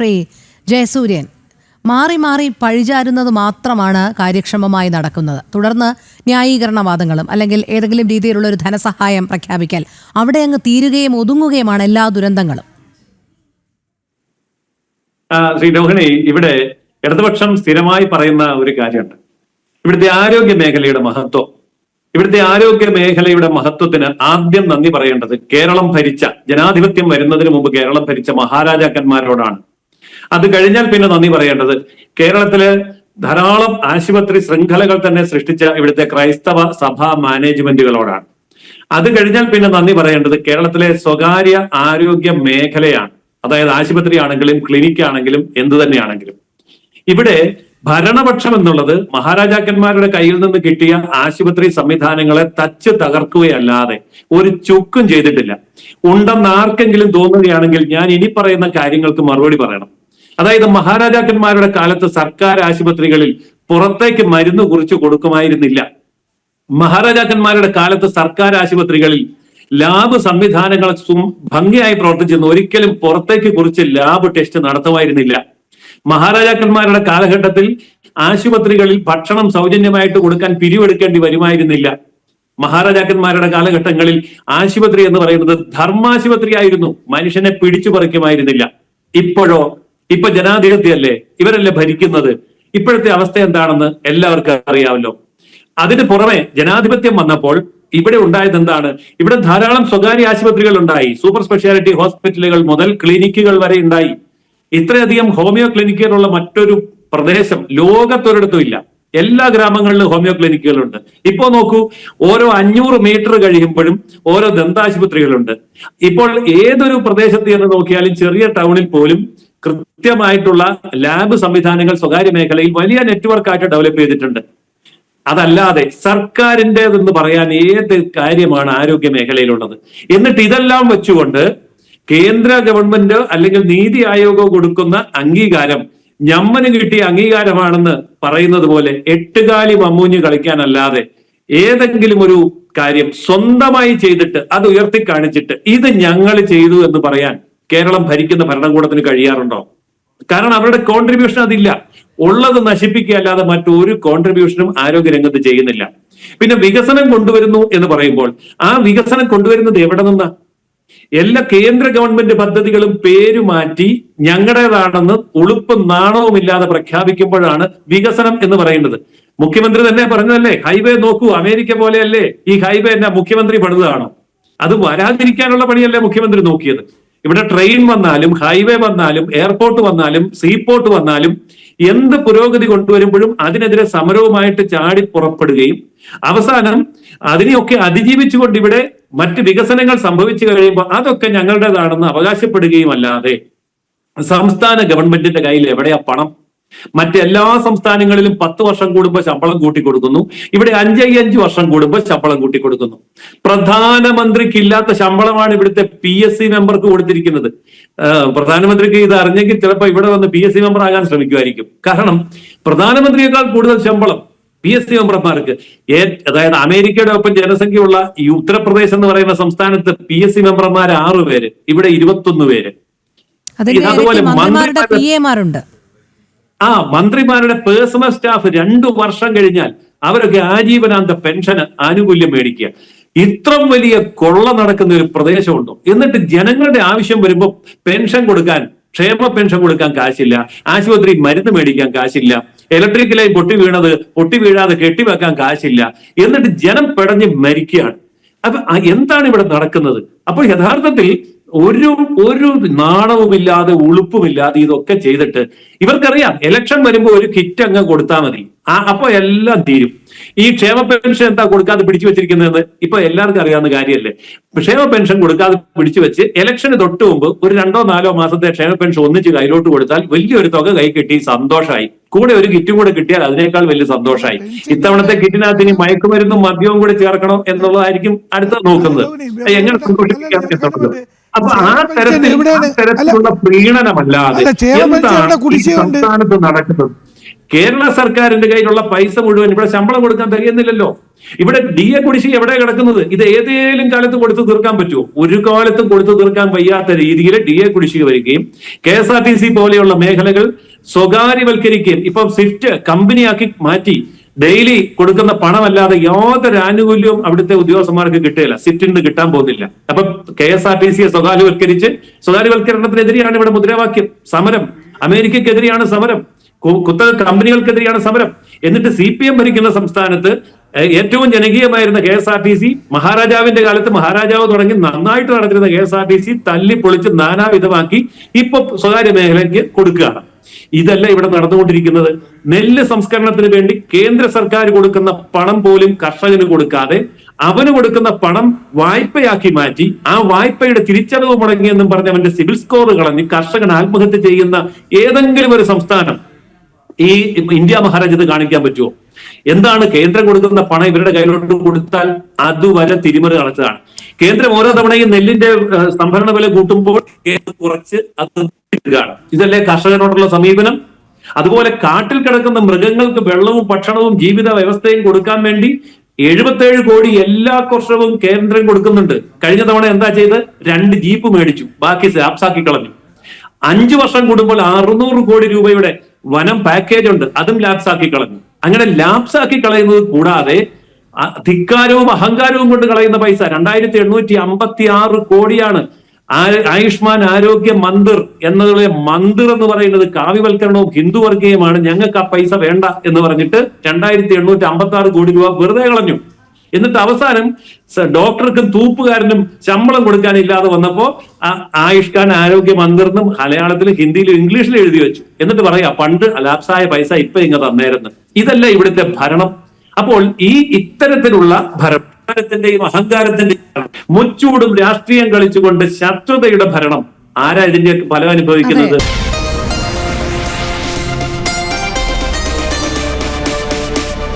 ശ്രീ ജയസൂര്യൻ, മാറി മാറി പഴിചാരുന്നത് മാത്രമാണ് കാര്യക്ഷമമായി നടക്കുന്നത്. തുടർന്ന് ന്യായീകരണവാദങ്ങളും അല്ലെങ്കിൽ ഏതെങ്കിലും രീതിയിലുള്ള ഒരു ധനസഹായം പ്രഖ്യാപിക്കൽ, അവിടെ അങ്ങ് തീരുകയും ഒതുങ്ങുകയുമാണ് എല്ലാ ദുരന്തങ്ങളും. ശ്രീ രോഹിണി, ഇവിടെ ഇടതുപക്ഷം സ്ഥിരമായി പറയുന്ന ഒരു കാര്യമുണ്ട്. ഇവിടുത്തെ ആരോഗ്യ മേഖലയുടെ മഹത്വം. ഇവിടുത്തെ ആരോഗ്യ മേഖലയുടെ മഹത്വത്തിന് ആദ്യം നന്ദി പറയേണ്ടത് കേരളം ഭരിച്ച, ജനാധിപത്യം വരുന്നതിന് മുമ്പ് കേരളം ഭരിച്ച മഹാരാജാക്കന്മാരോടാണ്. അത് കഴിഞ്ഞാൽ പിന്നെ നന്ദി പറയേണ്ടത് കേരളത്തില് ധാരാളം ആശുപത്രി ശൃംഖലകൾ തന്നെ സൃഷ്ടിച്ച ഇവിടുത്തെ ക്രൈസ്തവ സഭാ മാനേജ്മെന്റുകളോടാണ്. അത് കഴിഞ്ഞാൽ പിന്നെ നന്ദി പറയേണ്ടത് കേരളത്തിലെ സ്വകാര്യ ആരോഗ്യ മേഖലയാണ്. അതായത് ആശുപത്രി ആണെങ്കിലും ക്ലിനിക് ആണെങ്കിലും എന്തു തന്നെയാണെങ്കിലും. ഇവിടെ ഭരണപക്ഷം എന്നുള്ളത് മഹാരാജാക്കന്മാരുടെ കയ്യിൽ നിന്ന് കിട്ടിയ ആശുപത്രി സംവിധാനങ്ങളെ തച്ച് തകർക്കുകയല്ലാതെ ഒരു ചുക്കും ചെയ്തിട്ടില്ല. ഉണ്ടെന്ന് ആർക്കെങ്കിലും തോന്നുകയാണെങ്കിൽ ഞാൻ ഇനി പറയുന്ന കാര്യങ്ങൾക്ക് മറുപടി പറയണം. അതായത് മഹാരാജാക്കന്മാരുടെ കാലത്ത് സർക്കാർ ആശുപത്രികളിൽ പുറത്തേക്ക് മരുന്ന് കുറിച്ച് കൊടുക്കുമായിരുന്നില്ല. മഹാരാജാക്കന്മാരുടെ കാലത്ത് സർക്കാർ ആശുപത്രികളിൽ ലാബ് സംവിധാനങ്ങൾ ഭംഗിയായി പ്രവർത്തിച്ചിരുന്നു. ഒരിക്കലും പുറത്തേക്ക് കുറിച്ച് ലാബ് ടെസ്റ്റ് നടത്തുമായിരുന്നില്ല. മഹാരാജാക്കന്മാരുടെ കാലഘട്ടത്തിൽ ആശുപത്രികളിൽ ഭക്ഷണം സൗജന്യമായിട്ട് കൊടുക്കാൻ പിരിവെടുക്കേണ്ടി വരുമായിരുന്നില്ല. മഹാരാജാക്കന്മാരുടെ കാലഘട്ടങ്ങളിൽ ആശുപത്രി എന്ന് പറയുന്നത് ധർമാശുപത്രി ആയിരുന്നു. മനുഷ്യനെ പിടിച്ചു പറിക്കുമായിരുന്നില്ല. ഇപ്പൊ ജനാധിപത്യമല്ലേ, ഇവരല്ലേ ഭരിക്കുന്നത്. ഇപ്പോഴത്തെ അവസ്ഥ എന്താണെന്ന് എല്ലാവർക്കും അറിയാമല്ലോ. അതിന് പുറമെ ജനാധിപത്യം വന്നപ്പോൾ ഇവിടെ ഉണ്ടായത് എന്താണ്? ഇവിടെ ധാരാളം സ്വകാര്യ ആശുപത്രികൾ ഉണ്ടായി. സൂപ്പർ സ്പെഷ്യാലിറ്റി ഹോസ്പിറ്റലുകൾ മുതൽ ക്ലിനിക്കുകൾ വരെ ഉണ്ടായി. ഇത്രയധികം ഹോമിയോ ക്ലിനിക്കുകളുള്ള മറ്റൊരു പ്രദേശം ലോകത്തൊരിടത്തും ഇല്ല. എല്ലാ ഗ്രാമങ്ങളിലും ഹോമിയോ ക്ലിനിക്കുകളുണ്ട്. ഇപ്പോ നോക്കൂ, ഓരോ 500 മീറ്റർ കഴിയുമ്പോഴും ഓരോ ദന്താശുപത്രികളുണ്ട്. ഇപ്പോൾ ഏതൊരു പ്രദേശത്ത് എന്ന് നോക്കിയാലും ചെറിയ ടൗണിൽ പോലും കൃത്യമായിട്ടുള്ള ലാബ് സംവിധാനങ്ങൾ സ്വകാര്യ മേഖലയിൽ വലിയ നെറ്റ്വർക്കായിട്ട് ഡെവലപ്പ് ചെയ്തിട്ടുണ്ട്. അതല്ലാതെ സർക്കാരിൻ്റെതെന്ന് പറയാൻ ഏത് കാര്യമാണ് ആരോഗ്യ മേഖലയിലുള്ളത്? എന്നിട്ട് ഇതെല്ലാം വെച്ചുകൊണ്ട് കേന്ദ്ര ഗവൺമെന്റ് അല്ലെങ്കിൽ നീതി ആയോഗോ കൊടുക്കുന്ന അംഗീകാരം ഞമ്മന് കിട്ടിയ അംഗീകാരമാണെന്ന് പറയുന്നത് പോലെ എട്ടുകാലി മമ്മൂഞ്ഞ് കളിക്കാനല്ലാതെ ഏതെങ്കിലും ഒരു കാര്യം സ്വന്തമായി ചെയ്തിട്ട് അത് ഉയർത്തി കാണിച്ചിട്ട് ഇത് ഞങ്ങൾ ചെയ്തു എന്ന് പറയാൻ കേരളം ഭരിക്കുന്ന ഭരണകൂടത്തിന് കഴിയാറുണ്ടോ? കാരണം അവരുടെ കോൺട്രിബ്യൂഷൻ അതില്ല. ഉള്ളത് നശിപ്പിക്കുക അല്ലാതെ മറ്റൊരു കോൺട്രിബ്യൂഷനും ആരോഗ്യരംഗത്ത് ചെയ്യുന്നില്ല. പിന്നെ വികസനം കൊണ്ടുവരുന്നു എന്ന് പറയുമ്പോൾ ആ വികസനം കൊണ്ടുവരുന്നത് എവിടെ നിന്നാ? എല്ലാ കേന്ദ്ര ഗവൺമെന്റ് പദ്ധതികളും പേരു മാറ്റി ഞങ്ങളുടേതാണെന്ന് ഉളുപ്പും നാണവും ഇല്ലാതെ പ്രഖ്യാപിക്കുമ്പോഴാണ് വികസനം എന്ന് പറയുന്നത്. മുഖ്യമന്ത്രി തന്നെ പറഞ്ഞതല്ലേ, ഹൈവേ നോക്കൂ, അമേരിക്ക പോലെയല്ലേ ഈ ഹൈവേ എന്നാ മുഖ്യമന്ത്രി പണിതാണോ? അത് വരാതിരിക്കാനുള്ള പണിയല്ലേ മുഖ്യമന്ത്രി നോക്കിയത്. ഇവിടെ ട്രെയിൻ വന്നാലും ഹൈവേ വന്നാലും എയർപോർട്ട് വന്നാലും സീപോർട്ട് വന്നാലും എന്ത് പുരോഗതി കൊണ്ടുവരുമ്പോഴും അതിനെതിരെ സമരവുമായിട്ട് ചാടി പുറപ്പെടുകയും അവസാനം അതിനെയൊക്കെ അതിജീവിച്ചുകൊണ്ട് ഇവിടെ മറ്റ് വികസനങ്ങൾ സംഭവിച്ചു കഴിയുമ്പോൾ അതൊക്കെ ഞങ്ങളുടേതാണെന്ന് അവകാശപ്പെടുകയും അല്ലാതെ സംസ്ഥാന ഗവൺമെന്റിന്റെ കയ്യിൽ എവിടെയാ പണം? മറ്റെല്ലാ സംസ്ഥാനങ്ങളിലും 10 വർഷം കൂടുമ്പോൾ ശമ്പളം കൂട്ടിക്കൊടുക്കുന്നു. ഇവിടെ 5 വർഷം കൂടുമ്പോൾ ശമ്പളം കൂട്ടിക്കൊടുക്കുന്നു. പ്രധാനമന്ത്രിക്കില്ലാത്ത ശമ്പളമാണ് ഇവിടുത്തെ PSC മെമ്പർക്ക് കൊടുത്തിരിക്കുന്നത്. പ്രധാനമന്ത്രിക്ക് ഇത് അറിഞ്ഞെങ്കിൽ ചിലപ്പോൾ ഇവിടെ വന്ന് PSC മെമ്പർ ആകാൻ ശ്രമിക്കുമായിരിക്കും. കാരണം പ്രധാനമന്ത്രിയേക്കാൾ കൂടുതൽ ശമ്പളം PSC മെമ്പർമാർക്ക്. അതായത് അമേരിക്കയുടെ ഒപ്പം ജനസംഖ്യയുള്ള ഈ ഉത്തർപ്രദേശ് എന്ന് പറയുന്ന സംസ്ഥാനത്ത് PSC മെമ്പർമാർ 6 പേര്, ഇവിടെ 21 പേര്. അതുപോലെ മന്ത്രിമാരുടെ പേഴ്സണൽ സ്റ്റാഫ് 2 വർഷം കഴിഞ്ഞാൽ അവരൊക്കെ ആജീവനാന്ത പെൻഷന് ആനുകൂല്യം മേടിക്കുക. ഇത്ര വലിയ കൊള്ള നടക്കുന്ന ഒരു പ്രദേശമുണ്ടോ? എന്നിട്ട് ജനങ്ങളുടെ ആവശ്യം വരുമ്പോൾ പെൻഷൻ കൊടുക്കാൻ, ക്ഷേമ പെൻഷൻ കൊടുക്കാൻ കാശില്ല, ആശുപത്രി മരുന്ന് മേടിക്കാൻ കാശില്ല, ഇലക്ട്രിക് ലൈൻ പൊട്ടി വീഴാതെ കെട്ടിവെക്കാൻ കാശില്ല, എന്നിട്ട് ജനം പിടഞ്ഞ് മരിക്കുകയാണ്. അപ്പൊ എന്താണ് ഇവിടെ നടക്കുന്നത്? അപ്പോൾ യഥാർത്ഥത്തിൽ ഒരു നാണവുമില്ലാതെ ഉളുപ്പുമില്ലാതെ ഇതൊക്കെ ചെയ്തിട്ട് ഇവർക്കറിയാം ഇലക്ഷൻ വരുമ്പോൾ ഒരു കിറ്റ് അങ്ങ് കൊടുത്താൽ മതി, അപ്പൊ എല്ലാം തീരും. ഈ ക്ഷേമ പെൻഷൻ എന്താ കൊടുക്കാതെ പിടിച്ചു വെച്ചിരിക്കുന്നത്? ഇപ്പൊ എല്ലാവർക്കും അറിയാവുന്ന കാര്യമല്ലേ. ക്ഷേമ പെൻഷൻ കൊടുക്കാതെ പിടിച്ചു വെച്ച് ഇലക്ഷന് തൊട്ട് മുമ്പ് ഒരു 2-4 മാസത്തെ ക്ഷേമ പെൻഷൻ ഒന്നിച്ച് കയ്യിലോട്ട് കൊടുത്താൽ വലിയൊരു തുക കൈ കിട്ടി, സന്തോഷമായി. കൂടെ ഒരു കിറ്റും കൂടെ കിട്ടിയാൽ അതിനേക്കാൾ വലിയ സന്തോഷമായി. ഇത്തവണത്തെ കിറ്റിനകത്ത് ഇനി മയക്കുമരുന്നും മദ്യവും കൂടെ ചേർക്കണം എന്നുള്ളതായിരിക്കും അടുത്ത നോക്കുന്നത്. എങ്ങനെ സന്തോഷിപ്പിക്കാം എന്നുള്ളത്. അപ്പൊ ആ തരത്തിലുള്ള പ്രീണനമല്ലാതെ എന്താണ് ഈ സംസ്ഥാനത്ത് നടക്കുന്നത്? കേരള സർക്കാരിന്റെ കയ്യിലുള്ള പൈസ മുഴുവൻ ഇവിടെ ശമ്പളം കൊടുക്കാൻ തികയുന്നില്ലല്ലോ. ഇവിടെ DA കുടിശ്ശിക എവിടെ കിടക്കുന്നത്? ഇത് ഏതേലും കാലത്ത് കൊടുത്തു തീർക്കാൻ പറ്റുമോ? ഒരു കാലത്തും കൊടുത്തു തീർക്കാൻ വയ്യാത്ത രീതിയിൽ DA കുടിശ്ശിക വരികയും KSRTC പോലെയുള്ള മേഖലകൾ സ്വകാര്യവൽക്കരിക്കുകയും ഇപ്പം സ്വിഫ്റ്റ് കമ്പനിയാക്കി മാറ്റി ഡെയിലി കൊടുക്കുന്ന പണമല്ലാതെ യാതൊരു ആനുകൂല്യവും അവിടുത്തെ ഉദ്യോഗസ്ഥന്മാർക്ക് കിട്ടുകയില്ല. സ്വിഫ്റ്റിന് കിട്ടാൻ പോകുന്നില്ല. അപ്പൊ KSRTCയെ സ്വകാര്യവൽക്കരണത്തിനെതിരെയാണ് ഇവിടെ മുദ്രാവാക്യം, സമരം. അമേരിക്കക്കെതിരെയാണ് സമരം, കുത്തക കമ്പനികൾക്കെതിരെയാണ് സമരം. എന്നിട്ട് CPM ഭരിക്കുന്ന സംസ്ഥാനത്ത് ഏറ്റവും ജനകീയമായിരുന്ന KSRTC, മഹാരാജാവിന്റെ കാലത്ത് മഹാരാജാവ് തുടങ്ങി നന്നായിട്ട് നടന്നിരുന്ന KSRTC തല്ലിപ്പൊളിച്ച് നാനാവിധമാക്കി ഇപ്പൊ സ്വകാര്യ മേഖലയ്ക്ക് കൊടുക്കുകയാണ്. ഇതല്ല ഇവിടെ നടന്നുകൊണ്ടിരിക്കുന്നത്. നെല്ല് സംസ്കരണത്തിന് വേണ്ടി കേന്ദ്ര സർക്കാർ കൊടുക്കുന്ന പണം പോലും കർഷകന് കൊടുക്കാതെ അവന് കൊടുക്കുന്ന പണം വായ്പയാക്കി മാറ്റി ആ വായ്പയുടെ തിരിച്ചടവ് മുടങ്ങിയെന്നും പറഞ്ഞ് അവന്റെ സിവിൽ സ്കോർ കളഞ്ഞ് കർഷകൻ ആത്മഹത്യ ചെയ്യുന്ന ഏതെങ്കിലും ഒരു സംസ്ഥാനം ഈ ഇന്ത്യ മഹാരാജ്യത്ത് കാണിക്കാൻ പറ്റുമോ? എന്താണ് കേന്ദ്രം കൊടുക്കുന്ന പണം ഇവരുടെ കയ്യിലോട്ട് കൊടുത്താൽ അതുവരെ തിരിമറി നടത്തുകയാണ്. കേന്ദ്രം ഓരോ തവണയും നെല്ലിന്റെ സംഭരണ വില കൂട്ടുമ്പോൾ കുറച്ച് അത് കിട്ടുകയാണ്. ഇതല്ലേ കർഷകനോടുള്ള സമീപനം? അതുപോലെ കാട്ടിൽ കിടക്കുന്ന മൃഗങ്ങൾക്ക് വെള്ളവും ഭക്ഷണവും ജീവിത വ്യവസ്ഥയും കൊടുക്കാൻ വേണ്ടി 77 കോടി എല്ലാ വർഷവും കേന്ദ്രം കൊടുക്കുന്നുണ്ട്. കഴിഞ്ഞ തവണ എന്താ ചെയ്ത്? 2 ജീപ്പ് മേടിച്ചു, ബാക്കി ലാപ്സാക്കി കളഞ്ഞു. 5 വർഷം കൂടുമ്പോൾ 600 കോടി രൂപയുടെ വനം പാക്കേജ് ഉണ്ട്, അതും ലാപ്സാക്കി കളഞ്ഞു. അങ്ങനെ ലാപ്സാക്കി കളയുന്നത് കൂടാതെ ധിക്കാരവും അഹങ്കാരവും കൊണ്ട് കളയുന്ന പൈസ 2856 കോടിയാണ്. ആയുഷ്മാൻ ആരോഗ്യ മന്ദിർ എന്നുള്ള മന്ദിർ എന്ന് പറയുന്നത് കാവ്യവൽക്കരണവും ഹിന്ദു വർഗീയമാണ്, ഞങ്ങൾക്ക് ആ പൈസ വേണ്ട എന്ന് പറഞ്ഞിട്ട് 2856 കോടി രൂപ വെറുതെ കളഞ്ഞു. എന്നിട്ട് അവസാനം ഡോക്ടർക്കും തൂപ്പുകാരനും ശമ്പളം കൊടുക്കാനില്ലാതെ വന്നപ്പോ ആയുഷ്മാൻ ആരോഗ്യ മന്ദിർ എന്നും മലയാളത്തിലും ഹിന്ദിയിലും ഇംഗ്ലീഷിലും എഴുതി വെച്ചു. എന്നിട്ട് പറയാ പണ്ട് ലാപ്സായ പൈസ ഇപ്പൊ ഇങ്ങ് തന്നേരുന്നു. ഇതല്ല ഇവിടുത്തെ ഭരണം. അപ്പോൾ ഇത്തരത്തിലുള്ള ഭരണത്തിന്റെയും അഹങ്കാരത്തിന്റെയും മുച്ചൂടും രാഷ്ട്രീയം കളിച്ചുകൊണ്ട് ശത്രുതയുടെ ഭരണം ആരാ ഇതിന്റെ ഫലം അനുഭവിക്കുന്നത്?